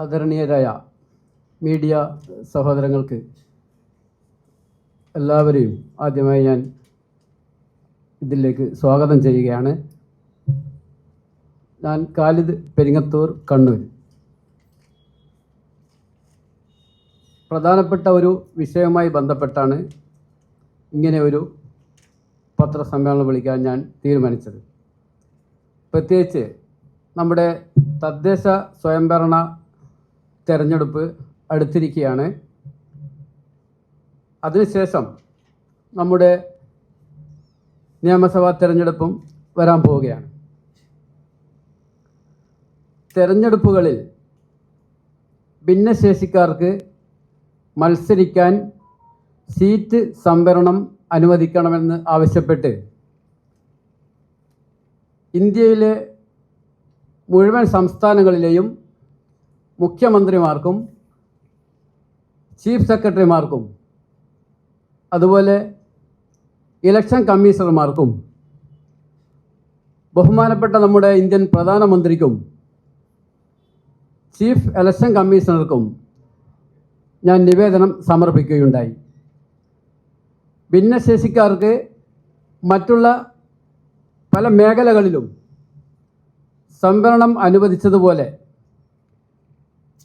ആദരണീയരായ മീഡിയ സഹോദരങ്ങൾക്ക് എല്ലാവരെയും ആദ്യമായി ഞാൻ ഇതിലേക്ക് സ്വാഗതം ചെയ്യുകയാണ്. ഞാൻ ഖാലിദ് പെരിങ്ങത്തൂർ, കണ്ണൂർ. പ്രധാനപ്പെട്ട ഒരു വിഷയവുമായി ബന്ധപ്പെട്ടാണ് ഇങ്ങനെ ഒരു പത്രസമ്മേളനം വിളിക്കാൻ ഞാൻ തീരുമാനിച്ചത്. പ്രത്യേകിച്ച് നമ്മുടെ തദ്ദേശ സ്വയംഭരണ തെരഞ്ഞെടുപ്പ് അടുത്തിരിക്കുകയാണ്. അതിനുശേഷം നമ്മുടെ നിയമസഭാ തെരഞ്ഞെടുപ്പും വരാൻ പോവുകയാണ്. തെരഞ്ഞെടുപ്പുകളിൽ ഭിന്നശേഷിക്കാർക്ക് മത്സരിക്കാൻ സീറ്റ് സംവരണം അനുവദിക്കണമെന്ന് ആവശ്യപ്പെട്ട് ഇന്ത്യയിലെ മുഴുവൻ സംസ്ഥാനങ്ങളിലെയും മുഖ്യമന്ത്രിമാർക്കും ചീഫ് സെക്രട്ടറിമാർക്കും അതുപോലെ ഇലക്ഷൻ കമ്മീഷണർമാർക്കും ബഹുമാനപ്പെട്ട നമ്മുടെ ഇന്ത്യൻ പ്രധാനമന്ത്രിക്കും ചീഫ് ഇലക്ഷൻ കമ്മീഷണർക്കും ഞാൻ നിവേദനം സമർപ്പിക്കുകയുണ്ടായി. ഭിന്നശേഷിക്കാർക്ക് മറ്റുള്ള പല മേഖലകളിലും സംവരണം അനുവദിച്ചതുപോലെ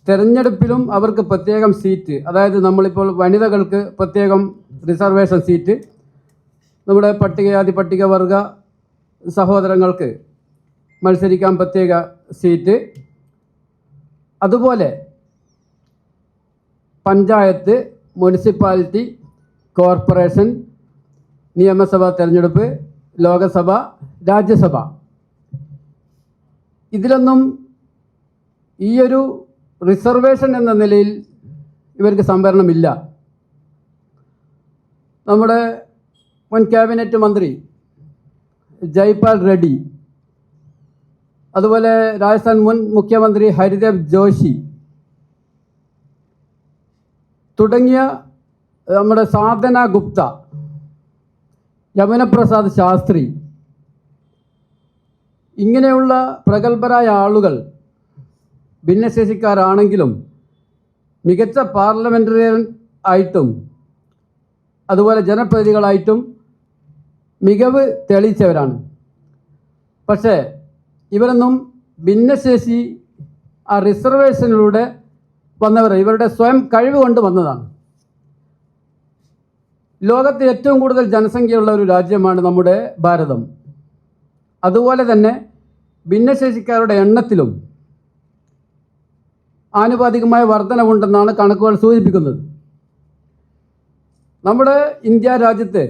തെരഞ്ഞെടുപ്പിലും അവർക്ക് പ്രത്യേകം സീറ്റ്, അതായത് നമ്മളിപ്പോൾ വനിതകൾക്ക് പ്രത്യേകം റിസർവേഷൻ സീറ്റ്, നമ്മുടെ പട്ടികജാതി പട്ടികവർഗ സഹോദരങ്ങൾക്ക് മത്സരിക്കാൻ പ്രത്യേക സീറ്റ്, അതുപോലെ പഞ്ചായത്ത്, മുനിസിപ്പാലിറ്റി, കോർപ്പറേഷൻ, നിയമസഭാ തെരഞ്ഞെടുപ്പ്, ലോകസഭ, രാജ്യസഭ, ഇതിലൊന്നും ഈയൊരു റിസർവേഷൻ എന്ന നിലയിൽ ഇവർക്ക് സംവരണമില്ല. നമ്മുടെ മുൻ ക്യാബിനറ്റ് മന്ത്രി ജയ്പാൽ റെഡ്ഡി, അതുപോലെ രാജസ്ഥാൻ മുൻ മുഖ്യമന്ത്രി ഹരിദേവ് ജോഷി തുടങ്ങിയ നമ്മുടെ സാധന ഗുപ്ത, യമുനപ്രസാദ് ശാസ്ത്രി, ഇങ്ങനെയുള്ള പ്രഗത്ഭരായ ആളുകൾ ഭിന്നശേഷിക്കാരാണെങ്കിലും മികച്ച പാർലമെൻ്ററിയൻ ആയിട്ടും അതുപോലെ ജനപ്രതിനിധികളായിട്ടും മികവ് തെളിയിച്ചവരാണ്. പക്ഷേ ഇവരൊന്നും ഭിന്നശേഷി ആ റിസർവേഷനിലൂടെ വന്നവർ ഇവരുടെ സ്വയം കഴിവ് കൊണ്ട് വന്നതാണ്. ലോകത്ത് ഏറ്റവും കൂടുതൽ ജനസംഖ്യയുള്ള ഒരു രാജ്യമാണ് നമ്മുടെ ഭാരതം. അതുപോലെ തന്നെ ഭിന്നശേഷിക്കാരുടെ എണ്ണത്തിലും ആനുപാതികമായ വർധനവുണ്ടെന്നാണ് കണക്കുകൾ സൂചിപ്പിക്കുന്നത്. നമ്മുടെ ഇന്ത്യ രാജ്യത്ത്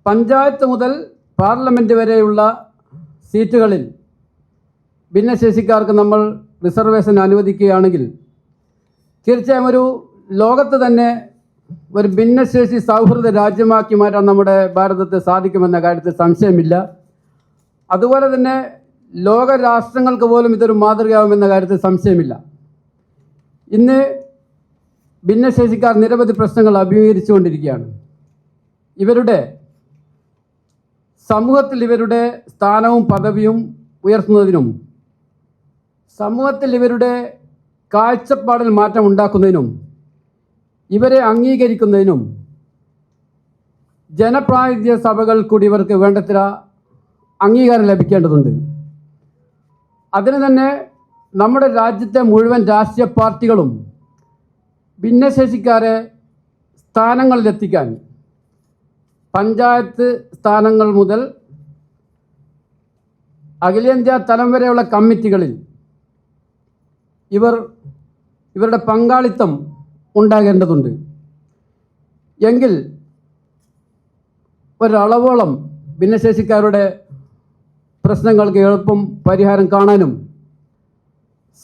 പഞ്ചായത്ത് മുതൽ പാർലമെൻറ്റ് വരെയുള്ള സീറ്റുകളിൽ ഭിന്നശേഷിക്കാർക്ക് നമ്മൾ റിസർവേഷൻ അനുവദിക്കുകയാണെങ്കിൽ തീർച്ചയായും ഒരു ലോകത്ത് തന്നെ ഒരു ഭിന്നശേഷി സൗഹൃദ രാജ്യമാക്കി മാറ്റാൻ നമ്മുടെ ഭാരതത്തെ സാധിക്കുമെന്ന കാര്യത്തിൽ സംശയമില്ല. അതുപോലെ തന്നെ ലോക രാഷ്ട്രങ്ങൾക്ക് പോലും ഇതൊരു മാതൃകയാവുമെന്ന കാര്യത്തിൽ സംശയമില്ല. ഇന്ന് ഭിന്നശേഷിക്കാർ നിരവധി പ്രശ്നങ്ങൾ അഭിമുഖീകരിച്ചുകൊണ്ടിരിക്കുകയാണ്. ഇവരുടെ സമൂഹത്തിൽ ഇവരുടെ സ്ഥാനവും പദവിയും ഉയർത്തുന്നതിനും സമൂഹത്തിൽ ഇവരുടെ കാഴ്ചപ്പാടിൽ മാറ്റം ഉണ്ടാക്കുന്നതിനും ഇവരെ അംഗീകരിക്കുന്നതിനും ജനപ്രാതിനിധ്യ സഭകൾ കൂടി ഇവർക്ക് വേണ്ടത്ര അംഗീകാരം ലഭിക്കേണ്ടതുണ്ട്. അതിന് തന്നെ നമ്മുടെ രാജ്യത്തെ മുഴുവൻ രാഷ്ട്രീയ പാർട്ടികളും ഭിന്നശേഷിക്കാരെ സ്ഥാനങ്ങളിലെത്തിക്കാൻ പഞ്ചായത്ത് സ്ഥാനങ്ങൾ മുതൽ അഖിലേന്ത്യാ തലം വരെയുള്ള കമ്മിറ്റികളിൽ ഇവരുടെ പങ്കാളിത്തം ഉണ്ടാകേണ്ടതുണ്ട്. എങ്കിൽ ഒരളവോളം ഭിന്നശേഷിക്കാരുടെ പ്രശ്നങ്ങൾക്ക് എളുപ്പം പരിഹാരം കാണാനും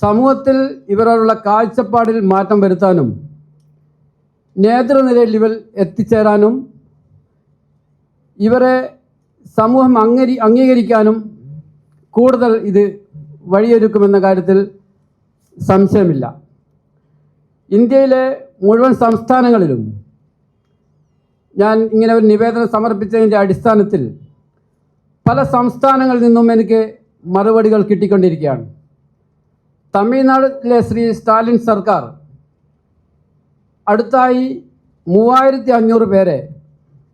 സമൂഹത്തിൽ ഇവരോടുള്ള കാഴ്ചപ്പാടിൽ മാറ്റം വരുത്താനും നേതൃനിരയിൽ ഇവർ എത്തിച്ചേരാനും ഇവരെ സമൂഹം അംഗീകരിക്കാനും കൂടുതൽ ഇത് വഴിയൊരുക്കുമെന്ന കാര്യത്തിൽ സംശയമില്ല. ഇന്ത്യയിലെ മുഴുവൻ സംസ്ഥാനങ്ങളിലും ഞാൻ ഇങ്ങനെ ഒരു നിവേദനം സമർപ്പിച്ചതിൻ്റെ അടിസ്ഥാനത്തിൽ പല സംസ്ഥാനങ്ങളിൽ നിന്നും എനിക്ക് മറുപടികൾ കിട്ടിക്കൊണ്ടിരിക്കുകയാണ്. തമിഴ്നാട്ടിലെ ശ്രീ സ്റ്റാലിൻ സർക്കാർ അടുത്തായി 3500 പേരെ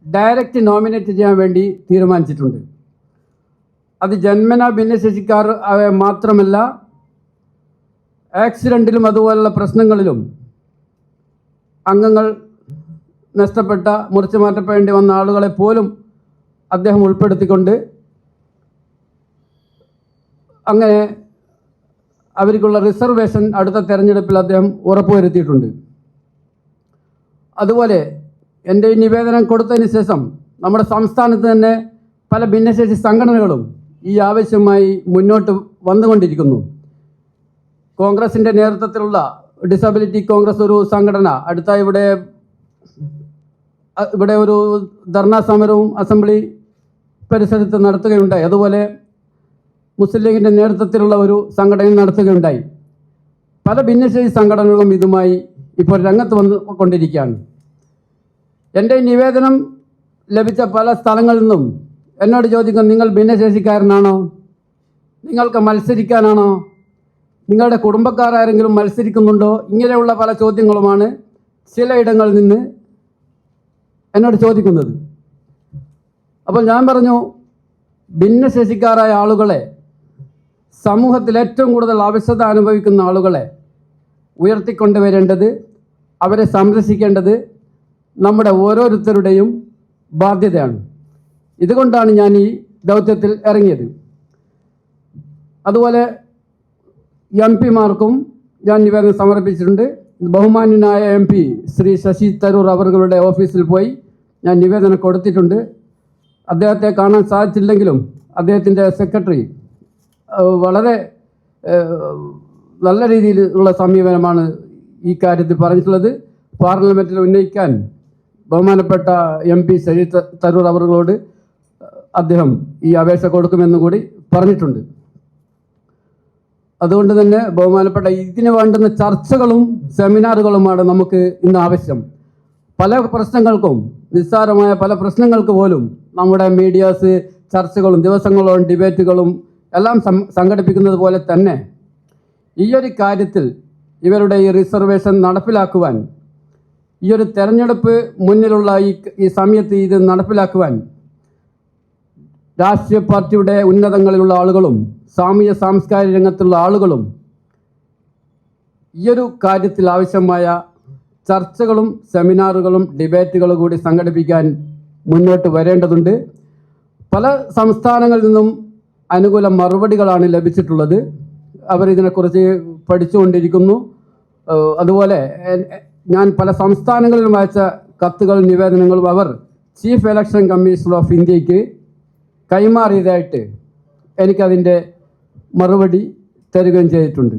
ഡയറക്റ്റ് നോമിനേറ്റ് ചെയ്യാൻ വേണ്ടി തീരുമാനിച്ചിട്ടുണ്ട്. അത് ജന്മന ഭിന്നശേഷിക്കാർ മാത്രമല്ല, ആക്സിഡൻറ്റിലും അതുപോലുള്ള പ്രശ്നങ്ങളിലും അംഗങ്ങൾ നഷ്ടപ്പെട്ട, മുറിച്ചു മാറ്റപ്പെടേണ്ടി വന്ന ആളുകളെ പോലും അദ്ദേഹം ഉൾപ്പെടുത്തിക്കൊണ്ട് അങ്ങനെ അവർക്കുള്ള റിസർവേഷൻ അടുത്ത തെരഞ്ഞെടുപ്പിൽ അദ്ദേഹം ഉറപ്പുവരുത്തിയിട്ടുണ്ട്. അതുപോലെ എൻ്റെ ഈ നിവേദനം കൊടുത്തതിന് ശേഷം നമ്മുടെ സംസ്ഥാനത്ത് തന്നെ പല ഭിന്നശേഷി സംഘടനകളും ഈ ആവശ്യമായി മുന്നോട്ട് വന്നുകൊണ്ടിരിക്കുന്നു. കോൺഗ്രസിൻ്റെ നേതൃത്വത്തിലുള്ള ഡിസബിലിറ്റി കോൺഗ്രസ് ഒരു സംഘടന അടുത്തായി ഇവിടെ ഒരു ധർണാ സമരവും അസംബ്ലി പരിസരത്ത് നടത്തുകയുണ്ടായി. അതുപോലെ മുസ്ലിം ലീഗിൻ്റെ നേതൃത്വത്തിലുള്ള ഒരു സംഘടന നടത്തുകയുണ്ടായി. പല ഭിന്നശേഷി സംഘടനകളും ഇതുമായി ഇപ്പോൾ രംഗത്ത് വന്നുകൊണ്ടിരിക്കുകയാണ്. എൻ്റെ നിവേദനം ലഭിച്ച പല സ്ഥലങ്ങളിൽ നിന്നും എന്നോട് ചോദിക്കും, നിങ്ങൾ ഭിന്നശേഷിക്കാരനാണോ? നിങ്ങൾക്ക് മത്സരിക്കാനാണോ? നിങ്ങളുടെ കുടുംബക്കാരാരെങ്കിലും മത്സരിക്കുന്നുണ്ടോ? ഇങ്ങനെയുള്ള പല ചോദ്യങ്ങളുമാണ് ചിലയിടങ്ങളിൽ നിന്ന് എന്നോട് ചോദിക്കുന്നത്. അപ്പോൾ ഞാൻ പറഞ്ഞു, ഭിന്നശേഷിക്കാരായ ആളുകളെ, സമൂഹത്തിൽ ഏറ്റവും കൂടുതൽ ആവശ്യത അനുഭവിക്കുന്ന ആളുകളെ ഉയർത്തിക്കൊണ്ടുവരേണ്ടത്, അവരെ സംരക്ഷിക്കേണ്ടത് നമ്മുടെ ഓരോരുത്തരുടെയും ബാധ്യതയാണ്. ഇതുകൊണ്ടാണ് ഞാൻ ഈ ദൗത്യത്തിൽ ഇറങ്ങിയത്. അതുപോലെ MP-മാർക്കും ഞാൻ നിവേദനം സമർപ്പിച്ചിട്ടുണ്ട്. ബഹുമാന്യനായ MP ശ്രീ ശശി തരൂർ അവരുടെ ഓഫീസിൽ പോയി ഞാൻ നിവേദനം കൊടുത്തിട്ടുണ്ട്. അദ്ദേഹത്തെ കാണാൻ സാധിച്ചില്ലെങ്കിലും അദ്ദേഹത്തിൻ്റെ സെക്രട്ടറി വളരെ നല്ല രീതിയിലുള്ള സമീപനമാണ് ഈ കാര്യത്തിൽ പറഞ്ഞിട്ടുള്ളത്. പാർലമെൻറ്റിൽ ഉന്നയിക്കാൻ ബഹുമാനപ്പെട്ട MP ശശി തരൂർ അവരോട് അദ്ദേഹം ഈ അപേക്ഷ കൊടുക്കുമെന്ന് കൂടി പറഞ്ഞിട്ടുണ്ട്. അതുകൊണ്ട് തന്നെ ബഹുമാനപ്പെട്ട ഇതിന് വേണ്ടുന്ന ചർച്ചകളും സെമിനാറുകളുമാണ് നമുക്ക് ഇന്ന് ആവശ്യം. പല പ്രശ്നങ്ങൾക്കും, നിസ്സാരമായ പല പ്രശ്നങ്ങൾക്ക് പോലും നമ്മുടെ മീഡിയാസ് ചർച്ചകളും ദിവസങ്ങളോളം ഡിബേറ്റുകളും എല്ലാം സംഘടിപ്പിക്കുന്നത് പോലെ തന്നെ ഈ ഒരു കാര്യത്തിൽ ഇവരുടെ ഈ റിസർവേഷൻ നടപ്പിലാക്കുവാൻ, ഈ ഒരു തെരഞ്ഞെടുപ്പ് മുന്നിലുള്ള ഈ സമയത്ത് ഇത് നടപ്പിലാക്കുവാൻ രാഷ്ട്രീയ പാർട്ടിയുടെ ഉന്നതങ്ങളിലുള്ള ആളുകളും സാമൂഹ്യ സാംസ്കാരിക രംഗത്തുള്ള ആളുകളും ഈ ഒരു കാര്യത്തിൽ ആവശ്യമായ ചർച്ചകളും സെമിനാറുകളും ഡിബേറ്റുകളും കൂടി സംഘടിപ്പിക്കാൻ മുന്നോട്ട് വരേണ്ടതുണ്ട്. പല സംസ്ഥാനങ്ങളിൽ നിന്നും അനുകൂല മറുപടികളാണ് ലഭിച്ചിട്ടുള്ളത്. അവരിതിനെക്കുറിച്ച് പഠിച്ചുകൊണ്ടിരിക്കുന്നു. അതുപോലെ ഞാൻ പല സംസ്ഥാനങ്ങളിലും അയച്ച കത്തുകളും നിവേദനങ്ങളും അവർ ചീഫ് ഇലക്ഷൻ കമ്മീഷണർ ഓഫ് ഇന്ത്യക്ക് കൈമാറിയതായിട്ട് എനിക്കതിൻ്റെ മറുപടി തരികയും ചെയ്തിട്ടുണ്ട്.